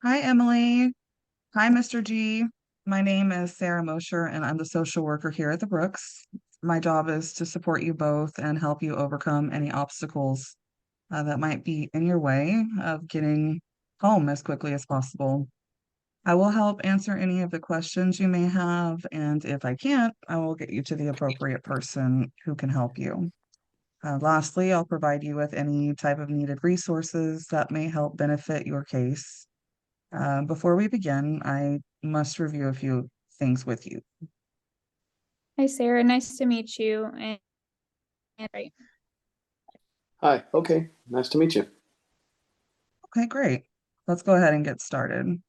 Hi, Emily. Hi, Mr. G. My name is Sarah Mosher, and I'm the social worker here at the Brooks. My job is to support you both and help you overcome any obstacles that might be in your way of getting home as quickly as possible. I will help answer any of the questions you may have, and if I can't, I will get you to the appropriate person who can help you. Lastly, I'll provide you with any type of needed resources that may help benefit your case. Before we begin, I must review a few things with you. Hi, Sarah. Nice to meet you. Right. Hi, okay, nice to meet you. Okay, great. Let's go ahead and get started.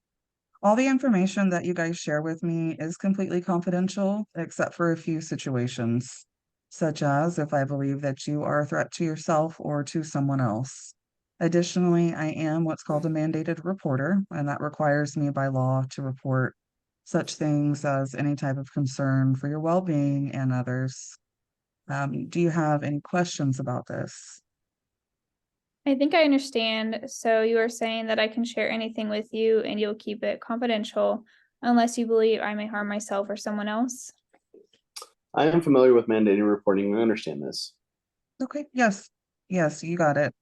All the information that you guys share with me is completely confidential, except for a few situations, such as if I believe that you are a threat to yourself or to someone else. Additionally, I am what's called a mandated reporter, and that requires me by law to report such things as any type of concern for your well-being and others. Do you have any questions about this? I think I understand. So you are saying that I can share anything with you and you'll keep it confidential unless you believe I may harm myself or someone else? I am familiar with mandating reporting. I understand this. Okay, yes, yes, you got it.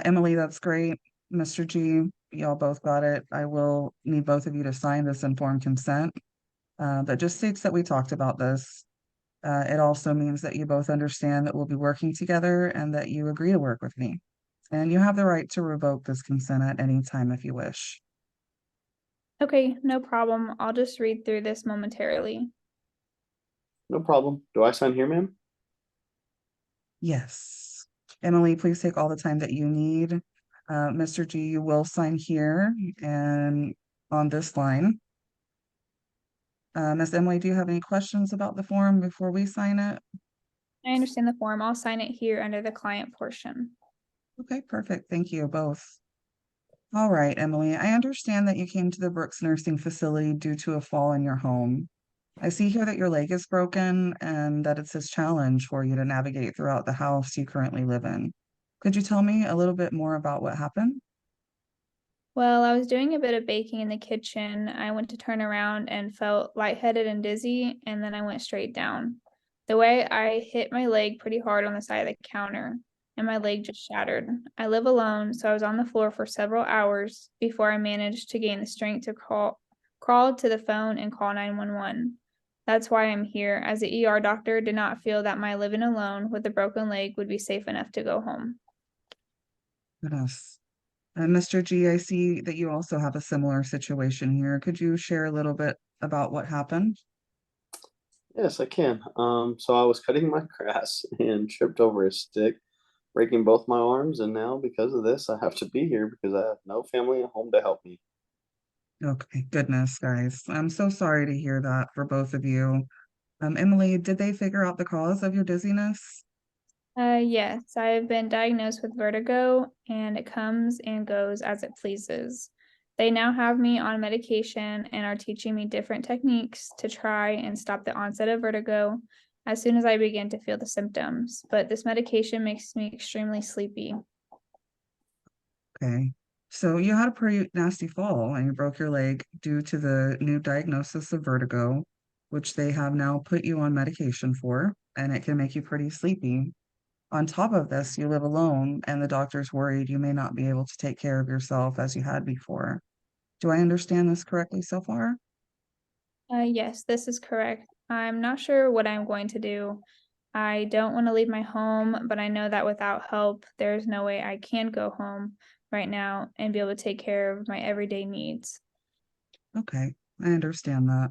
Emily, that's great. Mr. G, y'all both got it. I will need both of you to sign this informed consent that just states that we talked about this. It also means that you both understand that we'll be working together and that you agree to work with me. And you have the right to revoke this consent at any time if you wish. Okay, no problem. I'll just read through this momentarily. No problem. Do I sign here, ma'am? Yes. Emily, please take all the time that you need. Mr. G, you will sign here and on this line. Miss Emily, do you have any questions about the form before we sign it? I understand the form. I'll sign it here under the client portion. Okay, perfect. Thank you both. All right, Emily, I understand that you came to the Brooks Nursing Facility due to a fall in your home. I see here that your leg is broken and that it's a challenge for you to navigate throughout the house you currently live in. Could you tell me a little bit more about what happened? Well, I was doing a bit of baking in the kitchen. I went to turn around and felt lightheaded and dizzy, and then I went straight down. The way I hit my leg pretty hard on the side of the counter, and my leg just shattered. I live alone, so I was on the floor for several hours before I managed to gain the strength to crawl to the phone and call 911. That's why I'm here, as the ER doctor did not feel that my living alone with a broken leg would be safe enough to go home. Goodness. Mr. G, I see that you also have a similar situation here. Could you share a little bit about what happened? Yes, I can. So I was cutting my grass and tripped over a stick, breaking both my arms, and now because of this, I have to be here because I have no family at home to help me. Okay, goodness, guys. I'm so sorry to hear that for both of you. Emily, did they figure out the cause of your dizziness? Yes, I've been diagnosed with vertigo and it comes and goes as it pleases. They now have me on medication and are teaching me different techniques to try and stop the onset of vertigo as soon as I begin to feel the symptoms. But this medication makes me extremely sleepy. Okay. So you had a pretty nasty fall and you broke your leg due to the new diagnosis of vertigo, which they have now put you on medication for, and it can make you pretty sleepy. On top of this, you live alone, and the doctor's worried you may not be able to take care of yourself as you had before. Do I understand this correctly so far? Yes, this is correct. I'm not sure what I'm going to do. I don't want to leave my home, but I know that without help, there's no way I can go home right now and be able to take care of my everyday needs. Okay, I understand that.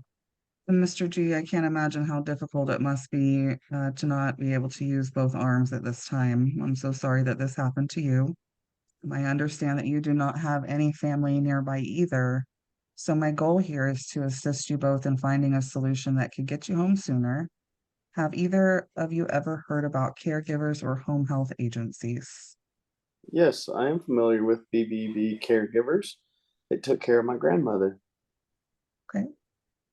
And Mr. G, I can't imagine how difficult it must be to not be able to use both arms at this time. I'm so sorry that this happened to you. I understand that you do not have any family nearby either. So my goal here is to assist you both in finding a solution that could get you home sooner. Have either of you ever heard about caregivers or home health agencies? Yes, I am familiar with BBB caregivers. They took care of my grandmother. Okay.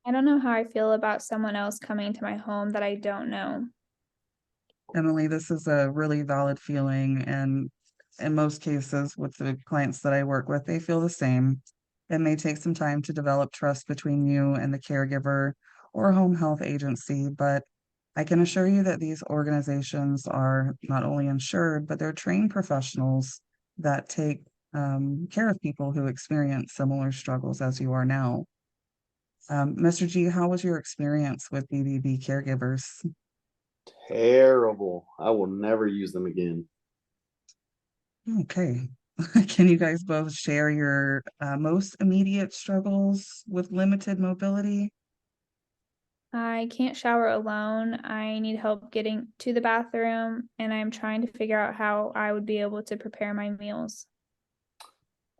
I don't know how I feel about someone else coming to my home that I don't know. Emily, this is a really valid feeling, and in most cases, with the clients that I work with, they feel the same. It may take some time to develop trust between you and the caregiver or home health agency, but I can assure you that these organizations are not only insured, but they're trained professionals that take care of people who experience similar struggles as you are now. Mr. G, how was your experience with BBB caregivers? Terrible. I will never use them again. Okay. Can you guys both share your most immediate struggles with limited mobility? I can't shower alone. I need help getting to the bathroom, and I'm trying to figure out how I would be able to prepare my meals.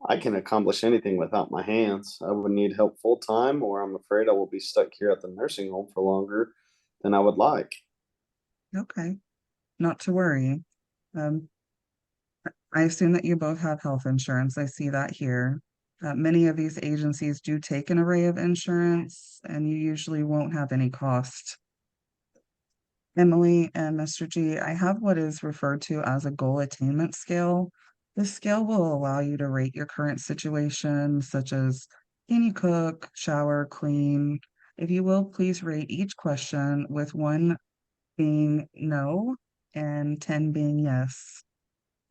I can accomplish anything without my hands. I would need help full time, or I'm afraid I will be stuck here at the nursing home for longer than I would like. Okay, not to worry. Um, I assume that you both have health insurance. I see that here. Many of these agencies do take an array of insurance, and you usually won't have any cost. Emily and Mr. G, I have what is referred to as a goal attainment scale. This scale will allow you to rate your current situation, such as can you cook, shower, clean? If you will, please rate each question with 1 being no and 10 being yes.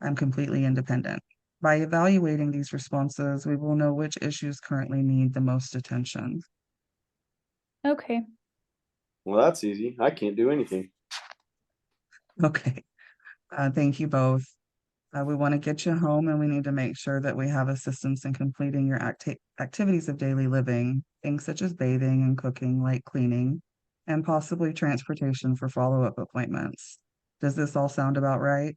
I'm completely independent. By evaluating these responses, we will know which issues currently need the most attention. Okay. Well, that's easy. I can't do anything. Okay, thank you both. We want to get you home and we need to make sure that we have assistance in completing your activities of daily living, things such as bathing and cooking, light cleaning, and possibly transportation for follow-up appointments. Does this all sound about right?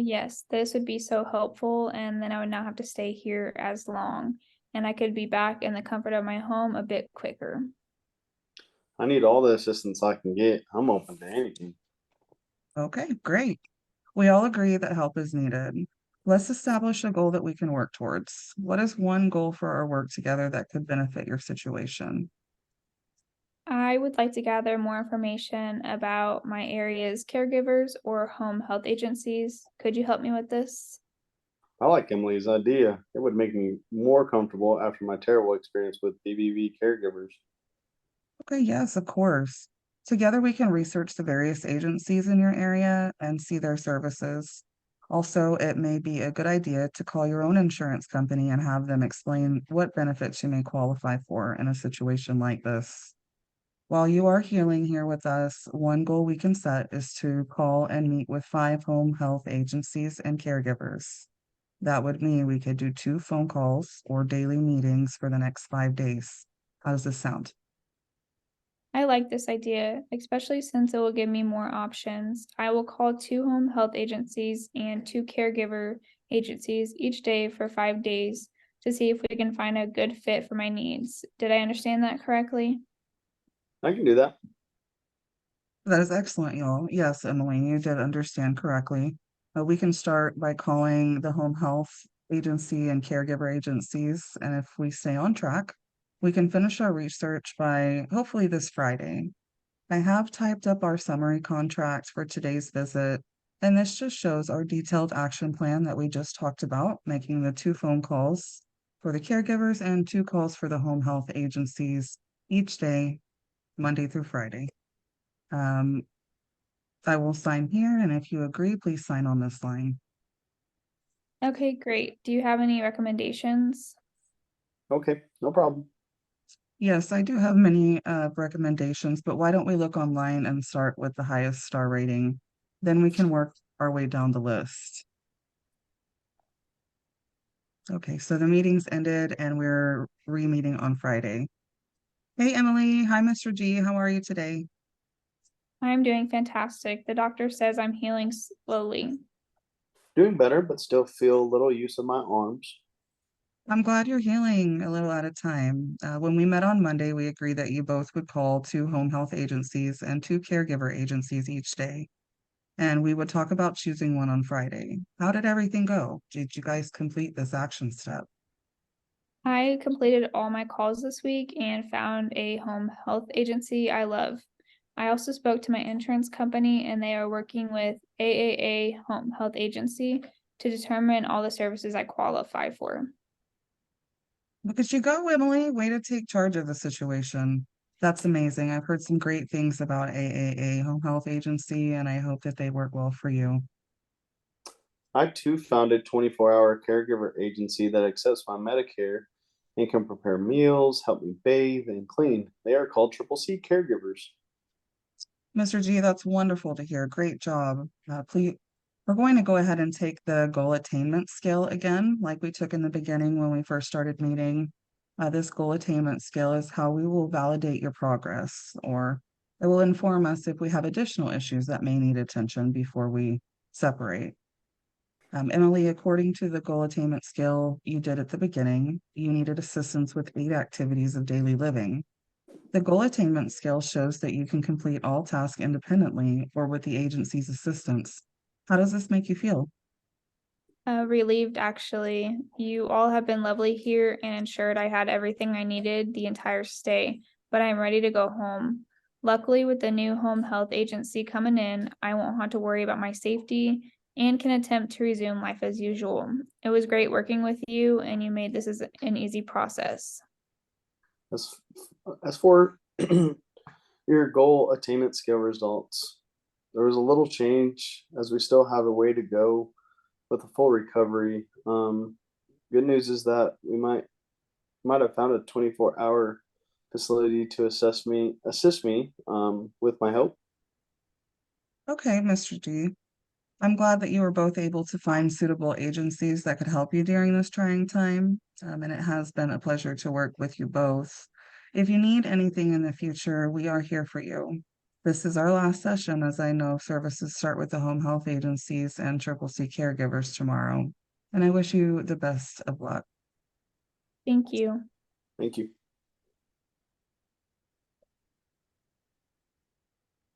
Yes, this would be so helpful, and then I would not have to stay here as long, and I could be back in the comfort of my home a bit quicker. I need all the assistance I can get. I'm open to anything. Okay, great. We all agree that help is needed. Let's establish a goal that we can work towards. What is one goal for our work together that could benefit your situation? I would like to gather more information about my area's caregivers or home health agencies. Could you help me with this? I like Emily's idea. It would make me more comfortable after my terrible experience with BBV caregivers. Okay, yes, of course. Together we can research the various agencies in your area and see their services. Also, it may be a good idea to call your own insurance company and have them explain what benefits you may qualify for in a situation like this. While you are healing here with us, one goal we can set is to call and meet with 5 home health agencies and caregivers. That would mean we could do 2 phone calls or daily meetings for the next 5 days. How does this sound? I like this idea, especially since it will give me more options. I will call 2 home health agencies and 2 caregiver agencies each day for 5 days to see if we can find a good fit for my needs. Did I understand that correctly? I can do that. That is excellent, y'all. Yes, Emily, you did understand correctly. We can start by calling the home health agency and caregiver agencies, and if we stay on track, we can finish our research by hopefully this Friday. I have typed up our summary contract for today's visit, and this just shows our detailed action plan that we just talked about, making the 2 phone calls for the caregivers and 2 calls for the home health agencies each day, Monday through Friday. Um, I will sign here, and if you agree, please sign on this line. Okay, great. Do you have any recommendations? Okay, no problem. Yes, I do have many recommendations, but why don't we look online and start with the highest star rating? Then we can work our way down the list. Okay, so the meeting's ended and we're re-meeting on Friday. Hey, Emily. Hi, Mr. G. How are you today? I'm doing fantastic. The doctor says I'm healing slowly. Doing better, but still feel little use of my arms. I'm glad you're healing a little at a time. When we met on Monday, we agreed that you both would call 2 home health agencies and 2 caregiver agencies each day, and we would talk about choosing one on Friday. How did everything go? Did you guys complete this action step? I completed all my calls this week and found a home health agency I love. I also spoke to my insurance company and they are working with AAA Home Health Agency to determine all the services I qualify for. Look at you go, Emily. Way to take charge of the situation. That's amazing. I've heard some great things about AAA Home Health Agency, and I hope that they work well for you. I too founded 24-hour caregiver agency that accepts my Medicare and can prepare meals, help me bathe, and clean. They are called Triple C caregivers. Mr. G, that's wonderful to hear. Great job. Please, we're going to go ahead and take the goal attainment scale again, like we took in the beginning when we first started meeting. This goal attainment scale is how we will validate your progress, or it will inform us if we have additional issues that may need attention before we separate. Emily, according to the goal attainment scale you did at the beginning, you needed assistance with 8 activities of daily living. The goal attainment scale shows that you can complete all tasks independently or with the agency's assistance. How does this make you feel? Relieved, actually. You all have been lovely here and ensured I had everything I needed the entire stay, but I'm ready to go home. Luckily, with the new home health agency coming in, I won't have to worry about my safety and can attempt to resume life as usual. It was great working with you, and you made this as an easy process. As, as for your goal attainment scale results, there was a little change as we still have a way to go with a full recovery. Good news is that we might have found a 24-hour facility to assist me with my help. Okay, Mr. G. I'm glad that you were both able to find suitable agencies that could help you during this trying time. And it has been a pleasure to work with you both. If you need anything in the future, we are here for you. This is our last session, as I know services start with the home health agencies and Triple C caregivers tomorrow. And I wish you the best of luck. Thank you. Thank you.